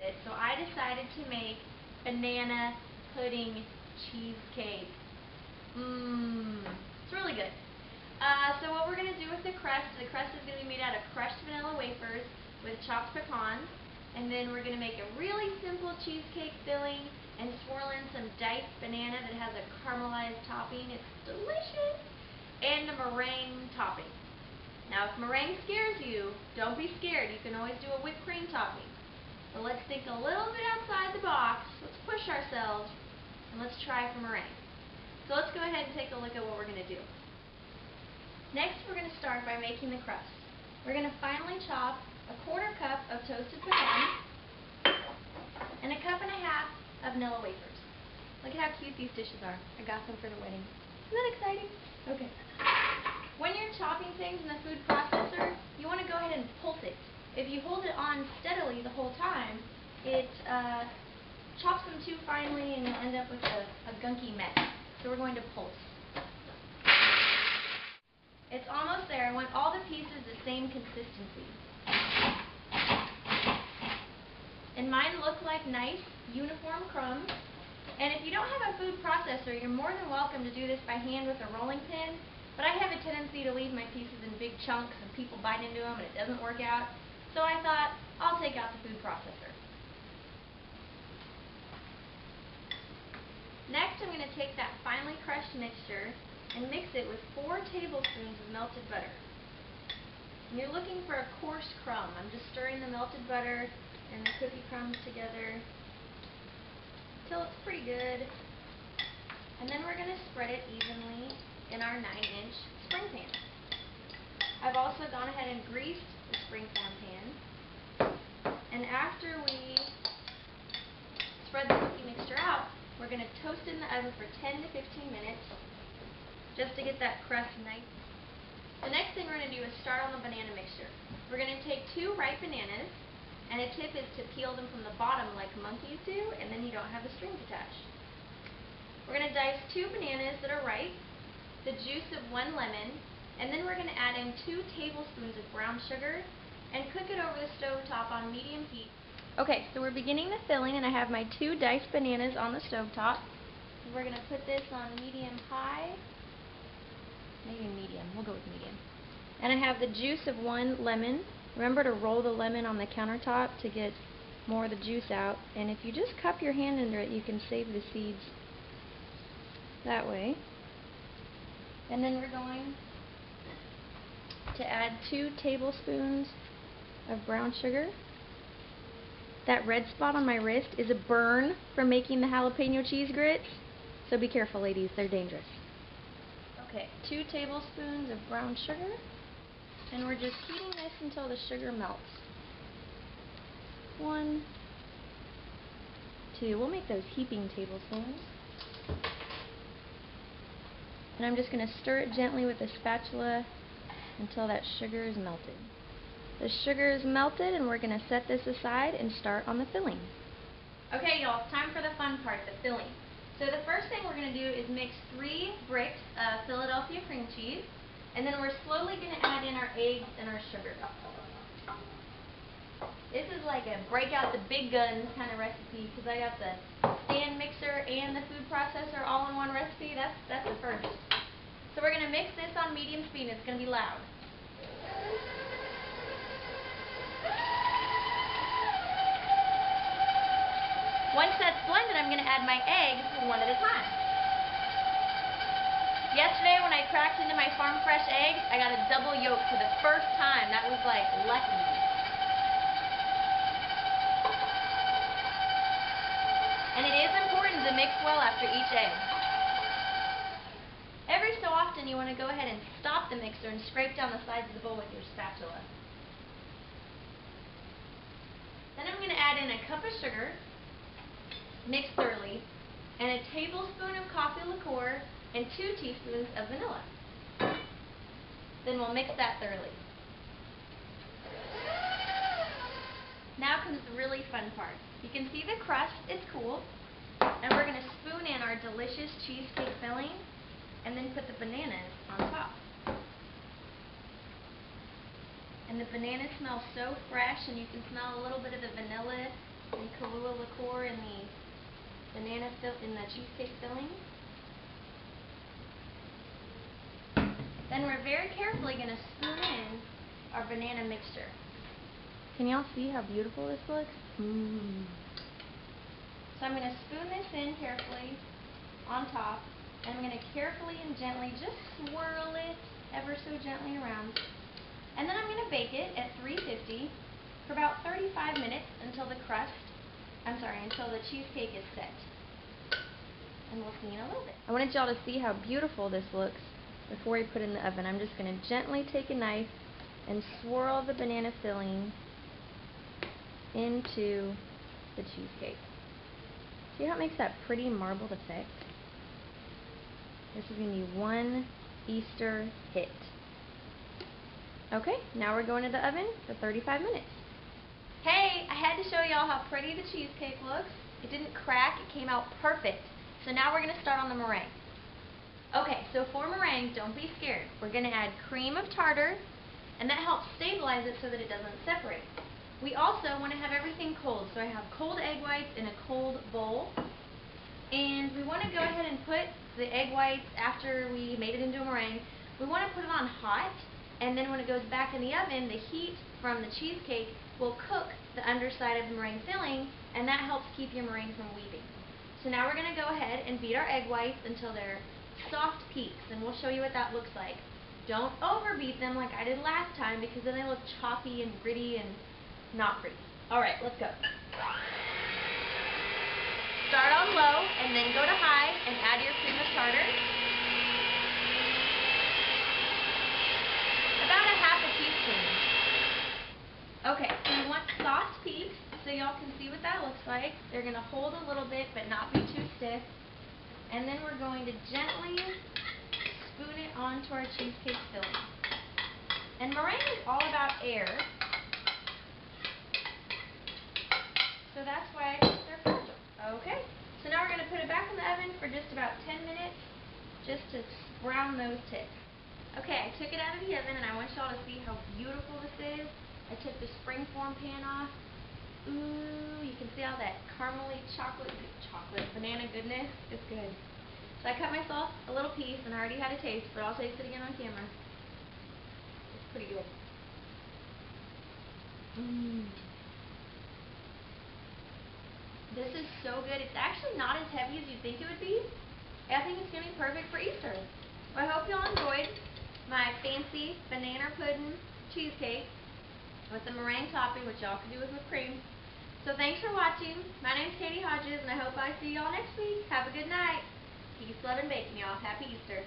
So I decided to make banana pudding cheesecake. It's really good. So what we're going to do with the crust is going to be made out of crushed vanilla wafers with chopped pecans. And then we're going to make a really simple cheesecake filling and swirl in some diced banana that has a caramelized topping. It's delicious. And a meringue topping. Now if meringue scares you, don't be scared. You can always do a whipped cream topping. But let's think a little bit outside the box. Let's push ourselves and let's try for meringue. So let's go ahead and take a look at what we're going to do. Next we're going to start by making the crust. We're going to finely chop a 1/4 cup of toasted pecans and 1.5 cups of vanilla wafers. Look at how cute these dishes are. I got them for the wedding. Isn't that exciting? Okay. When you're chopping things in the food processor, you want to go ahead and pulse it. If you hold it on steadily the whole time, it chops them too finely and you'll end up with a gunky mess. So we're going to pulse. It's almost there. I want all the pieces the same consistency. And mine look like nice, uniform crumbs. And if you don't have a food processor, you're more than welcome to do this by hand with a rolling pin. But I have a tendency to leave my pieces in big chunks and people bite into them and it doesn't work out. So I thought, I'll take out the food processor. Next, I'm going to take that finely crushed mixture and mix it with 4 tablespoons of melted butter. And you're looking for a coarse crumb. I'm just stirring the melted butter and the cookie crumbs together until it's pretty good. And then we're going to spread it evenly in our 9-inch spring pan. I've also gone ahead and greased the spring pan. And after we spread the cookie mixture out, we're going to toast it in the oven for 10 to 15 minutes just to get that crust nice. The next thing we're going to do is start on the banana mixture. We're going to take 2 ripe bananas, and a tip is to peel them from the bottom like monkeys do, and then you don't have the strings attached. We're going to dice 2 bananas that are ripe, the juice of 1 lemon, and then we're going to add in 2 tablespoons of brown sugar and cook it over the stove top on medium heat. Okay, so we're beginning the filling, and I have my 2 diced bananas on the stove top. We're going to put this on medium-high, maybe medium, we'll go with medium. And I have the juice of 1 lemon. Remember to roll the lemon on the countertop to get more of the juice out. And if you just cup your hand under it, you can save the seeds that way. And then we're going to add 2 tablespoons of brown sugar. That red spot on my wrist is a burn from making the jalapeno cheese grits, so be careful, ladies, they're dangerous. Okay, 2 tablespoons of brown sugar, and we're just heating this until the sugar melts. 1, 2, we'll make those heaping tablespoons. And I'm just going to stir it gently with a spatula until that sugar is melted. The sugar is melted, and we're going to set this aside and start on the filling. Okay, y'all, it's time for the fun part, the filling. So the first thing we're going to do is mix 3 bricks of Philadelphia cream cheese, and then we're slowly going to add in our eggs and our sugar. This is like a break out the big guns kind of recipe because I got the stand mixer and the food processor all in one recipe. That's the first. So we're going to mix this on medium speed, and it's going to be loud. Once that's blended, I'm going to add my eggs 1 at a time. Yesterday when I cracked into my farm fresh eggs, I got a double yolk for the first time. That was like lucky. And it is important to mix well after each egg. Every so often you want to go ahead and stop the mixer and scrape down the sides of the bowl with your spatula. Then I'm going to add in a cup of sugar, mixed thoroughly, and a tablespoon of coffee liqueur and 2 teaspoons of vanilla. Then we'll mix that thoroughly. Now comes the really fun part. You can see the crust is cool, and we're going to spoon in our delicious cheesecake filling and then put the bananas on top. And the bananas smell so fresh, and you can smell a little bit of the vanilla and Kahlua liqueur in the cheesecake filling. Then we're very carefully going to spoon in our banana mixture. Can y'all see how beautiful this looks? Mmm. So I'm going to spoon this in carefully on top, and I'm going to carefully and gently just swirl it ever so gently around. And then I'm going to bake it at 350 for about 35 minutes until the cheesecake is set. And we'll see in a little bit. I wanted y'all to see how beautiful this looks before we put it in the oven. I'm just going to gently take a knife and swirl the banana filling into the cheesecake. See how it makes that pretty marbled effect? This is going to be one Easter hit. Okay, now we're going to the oven for 35 minutes. Hey, I had to show y'all how pretty the cheesecake looks. It didn't crack, it came out perfect. So now we're going to start on the meringue. Okay, so for meringue, don't be scared. We're going to add cream of tartar, and that helps stabilize it so that it doesn't separate. We also want to have everything cold, so I have cold egg whites in a cold bowl. And we want to go ahead and put the egg whites, after we made it into a meringue, we want to put it on hot, and then when it goes back in the oven, the heat from the cheesecake will cook the underside of the meringue filling, and that helps keep your meringue from weaving. So now we're going to go ahead and beat our egg whites until they're soft peaks, and we'll show you what that looks like. Don't overbeat them like I did last time, because then they look choppy and gritty and not pretty. Alright, let's go. Start on low and then go to high and add your cream of tartar. About a half a teaspoon. Okay, so you want soft peaks so y'all can see what that looks like. They're going to hold a little bit but not be too stiff. And then we're going to gently spoon it onto our cheesecake filling. And meringue is all about air, so that's why they're fragile. Okay, so now we're going to put it back in the oven for just about 10 minutes, just to brown those tips. Okay, I took it out of the oven, and I want y'all to see how beautiful this is. I took the springform pan off. Ooh, you can see all that caramely chocolate, banana goodness. It's good. So I cut myself a little piece, and I already had a taste, but I'll taste it again on camera. It's pretty good. Mmm. This is so good. It's actually not as heavy as you'd think it would be. I think it's going to be perfect for Easter. Well, I hope y'all enjoyed my fancy banana puddin cheesecake with the meringue topping, which y'all can do with whipped cream. So thanks for watching. My name's Katie Hodges, and I hope I see y'all next week. Have a good night. Peace, love, and bacon, y'all. Happy Easter.